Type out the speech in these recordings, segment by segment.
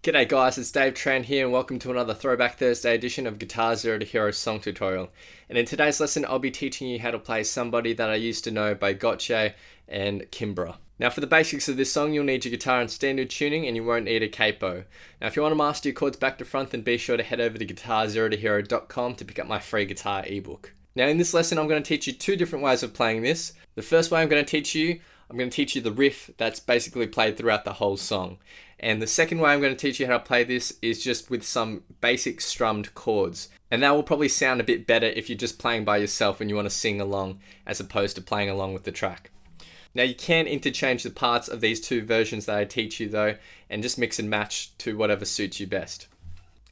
G'day guys, it's Dave Tran here and welcome to another Throwback Thursday edition of Guitar Zero to Hero song tutorial. And in today's lesson I'll be teaching you how to play Somebody That I Used to Know by Gotye and Kimbra. Now for the basics of this song you'll need your guitar in standard tuning and you won't need a capo. Now if you want to master your chords back to front then be sure to head over to guitarzerotohero.com to pick up my free guitar ebook. Now in this lesson I'm going to teach you two different ways of playing this. The first way I'm going to teach you the riff that's basically played throughout the whole song. And the second way I'm going to teach you how to play this is just with some basic strummed chords. And that will probably sound a bit better if you're just playing by yourself and you want to sing along as opposed to playing along with the track. Now you can interchange the parts of these two versions that I teach you though and just mix and match to whatever suits you best.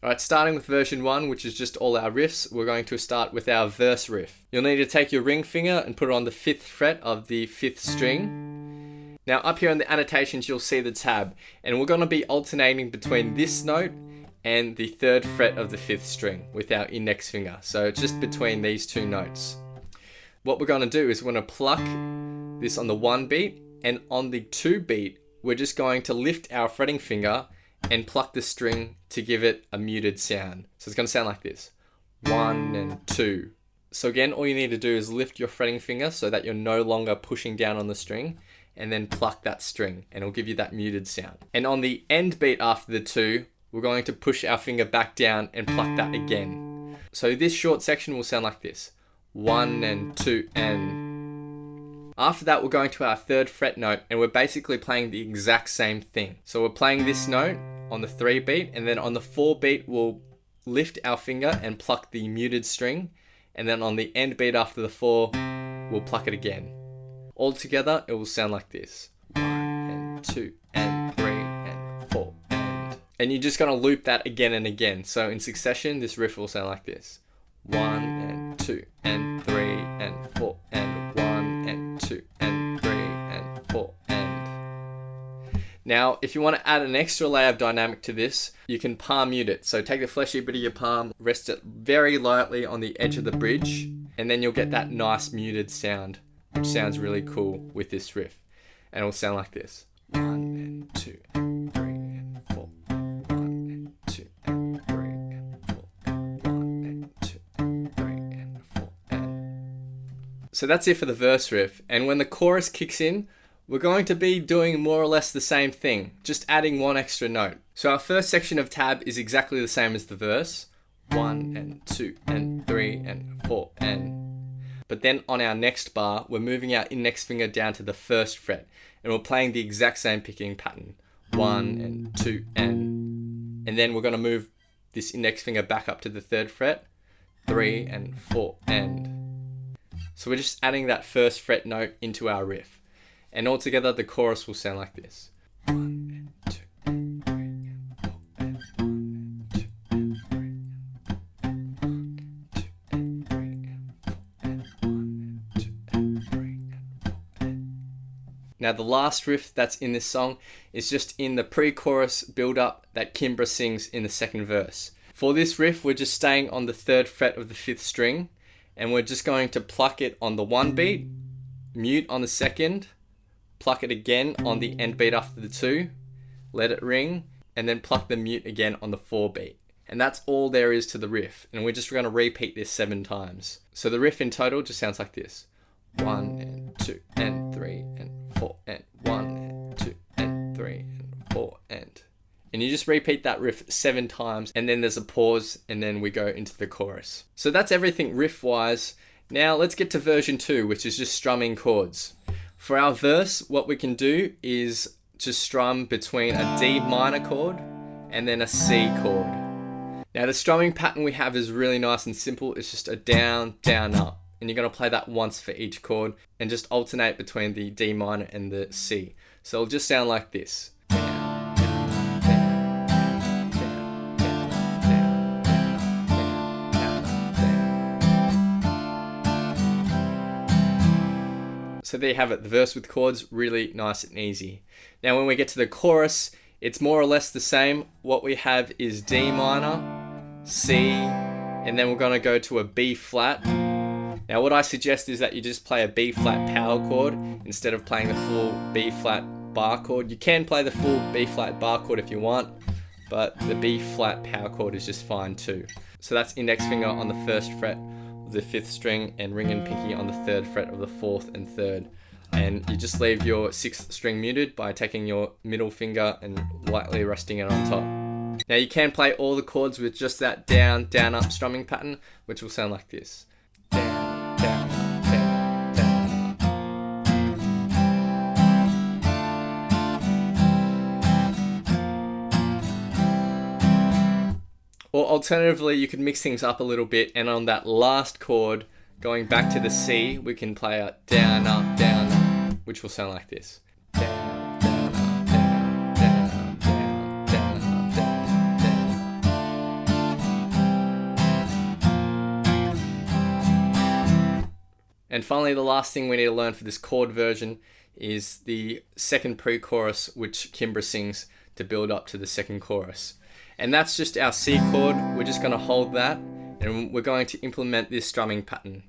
Alright, starting with version 1, which is just all our riffs, we're going to start with our verse riff. You'll need to take your ring finger and put it on the 5th fret of the 5th string. Now up here in the annotations you'll see the tab, and we're going to be alternating between this note and the 3rd fret of the 5th string with our index finger. So just between these two notes. What we're going to do is we're going to pluck this on the 1 beat, and on the 2 beat we're just going to lift our fretting finger and pluck the string to give it a muted sound. So it's going to sound like this. 1 and 2. So again, all you need to do is lift your fretting finger so that you're no longer pushing down on the string, and then pluck that string and it'll give you that muted sound. And on the end beat after the 2, we're going to push our finger back down and pluck that again. So this short section will sound like this. 1 and 2 and... After that we're going to our 3rd fret note and we're basically playing the exact same thing. So we're playing this note on the 3 beat, and then on the 4 beat we'll lift our finger and pluck the muted string, and then on the end beat after the 4 we'll pluck it again. All together, it will sound like this. 1 and 2 and 3 and 4 and... And you're just going to loop that again and again. So in succession, this riff will sound like this. 1 and 2 and 3 and 4 and 1 and 2 and 3 and 4 and... Now, if you want to add an extra layer of dynamic to this, you can palm mute it. So take the fleshy bit of your palm, rest it very lightly on the edge of the bridge, and then you'll get that nice muted sound, which sounds really cool with this riff. And it'll sound like this. 1 and 2 and 3 and 4 and 1 and 2 and 3 and 4 and 1 and 2 and 3 and 4 and... So that's it for the verse riff. And when the chorus kicks in, we're going to be doing more or less the same thing, just adding one extra note. So our first section of tab is exactly the same as the verse. 1 and 2 and 3 and 4 and... But then on our next bar, we're moving our index finger down to the 1st fret, and we're playing the exact same picking pattern. 1 and 2 and then we're going to move this index finger back up to the 3rd fret, 3 and 4 and... So we're just adding that 1st fret note into our riff. And altogether the chorus will sound like this. 1 and 2 and 3 and 4 and 1 and 2 and 3 and 4 and 1 and 2 and 3 and 4 and 1 and 2 and 3 and 4 and... Now the last riff that's in this song is just in the pre-chorus build-up that Kimbra sings in the 2nd verse. For this riff we're just staying on the 3rd fret of the 5th string, and we're just going to pluck it on the 1 beat, mute on the 2nd, pluck it again on the end beat after the 2, let it ring, and then pluck the mute again on the 4 beat. And that's all there is to the riff, and we're just going to repeat this 7 times. So the riff in total just sounds like this. 1 and 2 and 3 and 4 and 1 and 2 and 3 and 4 and... And you just repeat that riff 7 times, and then there's a pause, and then we go into the chorus. So that's everything riff-wise. Now let's get to version 2, which is just strumming chords. For our verse, what we can do is just strum between a D minor chord and then a C chord. Now the strumming pattern we have is really nice and simple. It's just a down, down, up. And you're going to play that once for each chord and just alternate between the D minor and the C. So it'll just sound like this. So there you have it, the verse with chords, really nice and easy. Now when we get to the chorus, it's more or less the same. What we have is D minor, C, and then we're going to go to a B flat. Now what I suggest is that you just play a B flat power chord instead of playing the full B flat bar chord. You can play the full B flat bar chord if you want, but the B flat power chord is just fine too. So that's index finger on the 1st fret of the 5th string and ring and pinky on the 3rd fret of the 4th and 3rd. And you just leave your 6th string muted by taking your middle finger and lightly resting it on top. Now you can play all the chords with just that down, down, up strumming pattern, which will sound like this. Down, down, up, down, down, up. Or alternatively, you could mix things up a little bit, and on that last chord, going back to the C, we can play a down, up, down, up, which will sound like this. Down, down, up, down, down, down, down, up, down, down. And finally, the last thing we need to learn for this chord version is the second pre-chorus, which Kimbra sings to build up to the second chorus. And that's just our C chord. We're just going to hold that, and we're going to implement this strumming pattern.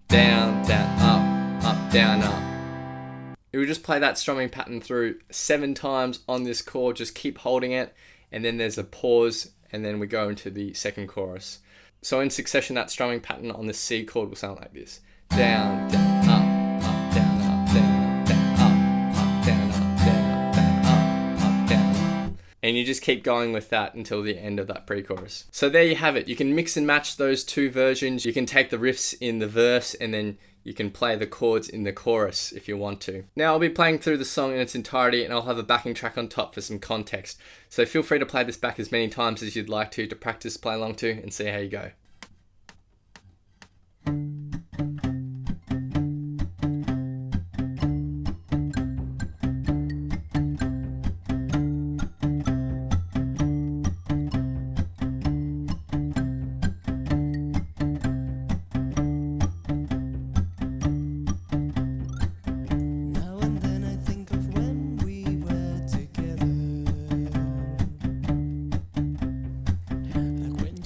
Down, down, up, down, up. We will just play that strumming pattern through 7 times on this chord. Just keep holding it, and then there's a pause, and then we go into the second chorus. So in succession, that strumming pattern on the C chord will sound like this. Down, down, up, down, up, down, down, up, down, up, down, down, up, down. And you just keep going with that until the end of that pre-chorus. So there you have it. You can mix and match those 2 versions. You can take the riffs in the verse and then you can play the chords in the chorus if you want to. Now I'll be playing through the song in its entirety, and I'll have a backing track on top for some context. So feel free to play this back as many times as you'd like to practice play along to and see how you go.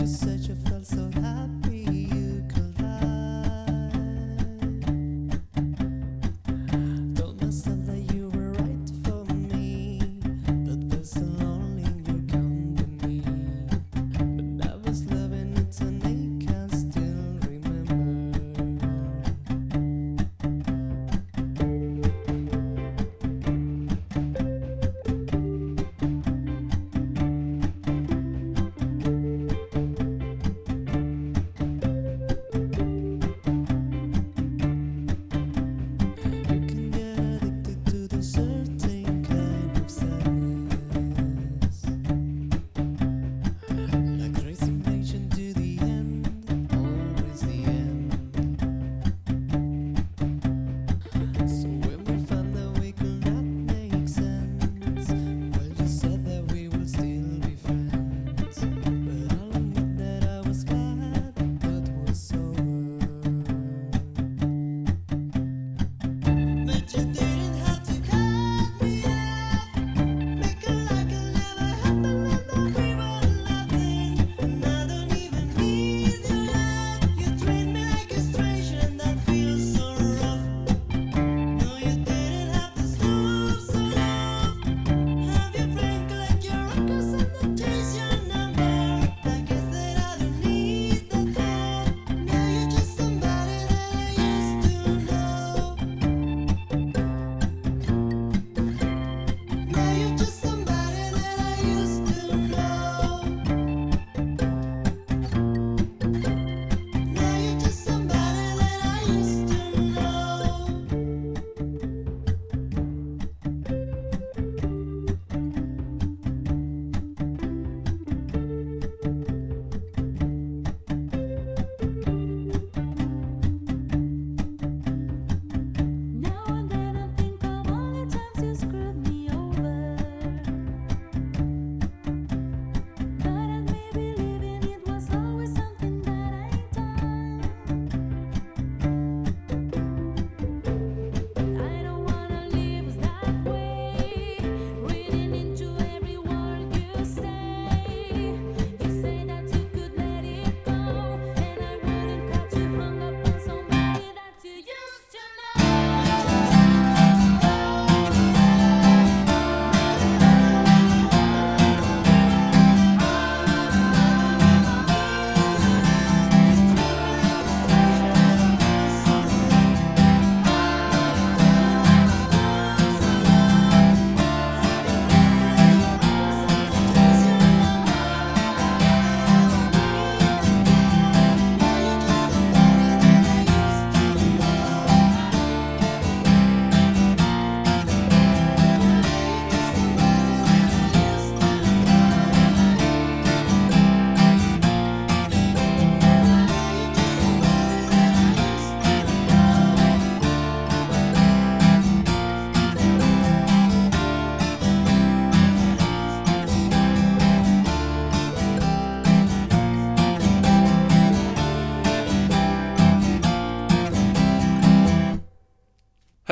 Such a felt so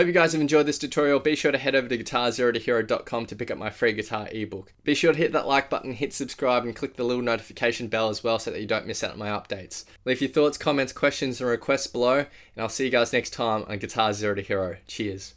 Hope you guys have enjoyed this tutorial. Be sure to head over to guitarzerotohero.com to pick up my free guitar ebook. Be sure to hit that like button, hit subscribe, and click the little notification bell as well so that you don't miss out on my updates. Leave your thoughts, comments, questions, and requests below, and I'll see you guys next time on Guitar Zero to Hero. Cheers.